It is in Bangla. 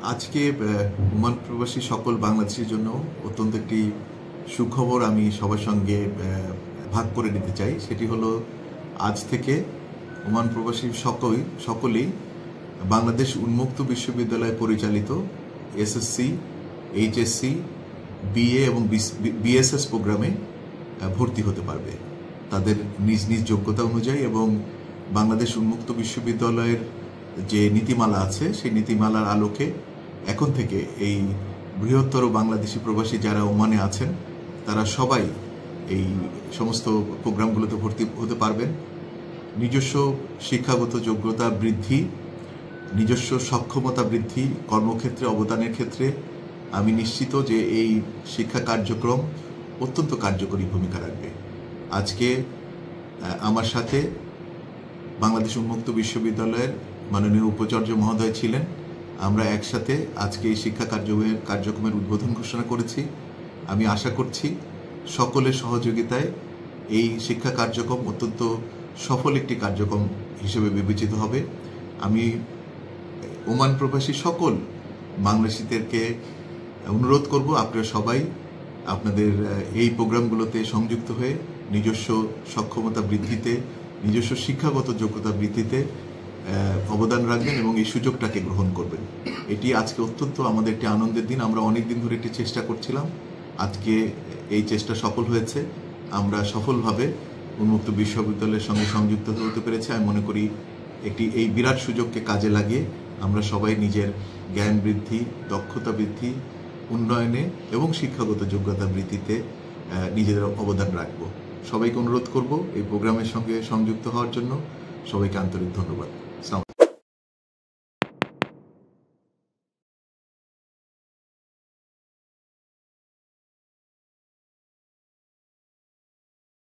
আজকে ওমান প্রবাসী সকল বাংলাদেশের জন্য অত্যন্ত একটি সুখবর আমি সবার সঙ্গে ভাগ করে নিতে চাই। সেটি হলো আজ থেকে ওমান প্রবাসী সকলেই বাংলাদেশ উন্মুক্ত বিশ্ববিদ্যালয় পরিচালিত এসএসসি, এইচএসসি, বিএ এবং বিএসএস প্রোগ্রামে ভর্তি হতে পারবে তাদের নিজ নিজ যোগ্যতা অনুযায়ী। এবং বাংলাদেশ উন্মুক্ত বিশ্ববিদ্যালয়ের যে নীতিমালা আছে সেই নীতিমালার আলোকে এখন থেকে এই বৃহত্তর বাংলাদেশি প্রবাসী যারা ওমানে আছেন তারা সবাই এই সমস্ত প্রোগ্রামগুলোতে ভর্তি হতে পারবেন। নিজস্ব শিক্ষাগত যোগ্যতা বৃদ্ধি, নিজস্ব সক্ষমতা বৃদ্ধি, কর্মক্ষেত্রে অবদানের ক্ষেত্রে আমি নিশ্চিত যে এই শিক্ষা কার্যক্রম অত্যন্ত কার্যকরী ভূমিকা রাখবে। আজকে আমার সাথে বাংলাদেশ উন্মুক্ত বিশ্ববিদ্যালয়ের মাননীয় উপাচার্য মহোদয় ছিলেন। আমরা একসাথে আজকে এই শিক্ষা কার্যক্রমের উদ্বোধন ঘোষণা করেছি। আমি আশা করছি সকলের সহযোগিতায় এই শিক্ষা কার্যক্রম অত্যন্ত সফল একটি কার্যক্রম হিসেবে বিবেচিত হবে। আমি ওমান প্রবাসী সকল বাংলাদেশিদেরকে অনুরোধ করব, আপনারা সবাই আপনাদের এই প্রোগ্রামগুলোতে সংযুক্ত হয়ে নিজস্ব সক্ষমতা বৃদ্ধিতে, নিজস্ব শিক্ষাগত যোগ্যতা বৃদ্ধিতে অবদান রাখবেন এবং এই সুযোগটাকে গ্রহণ করবেন। এটি আজকে অত্যন্ত আমাদের একটি আনন্দের দিন। আমরা অনেক দিন ধরে একটি চেষ্টা করছিলাম, আজকে এই চেষ্টা সফল হয়েছে। আমরা সফলভাবে উন্মুক্ত বিশ্ববিদ্যালয়ের সঙ্গে সংযুক্ত হতে পেরেছি। আমি মনে করি এই বিরাট সুযোগকে কাজে লাগিয়ে আমরা সবাই নিজের জ্ঞান বৃদ্ধি, দক্ষতা বৃদ্ধি, উন্নয়নে এবং শিক্ষাগত যোগ্যতা বৃদ্ধিতে নিজেদের অবদান রাখব। সবাইকে অনুরোধ করব এই প্রোগ্রামের সঙ্গে সংযুক্ত হওয়ার জন্য। সবাইকে আন্তরিক ধন্যবাদ।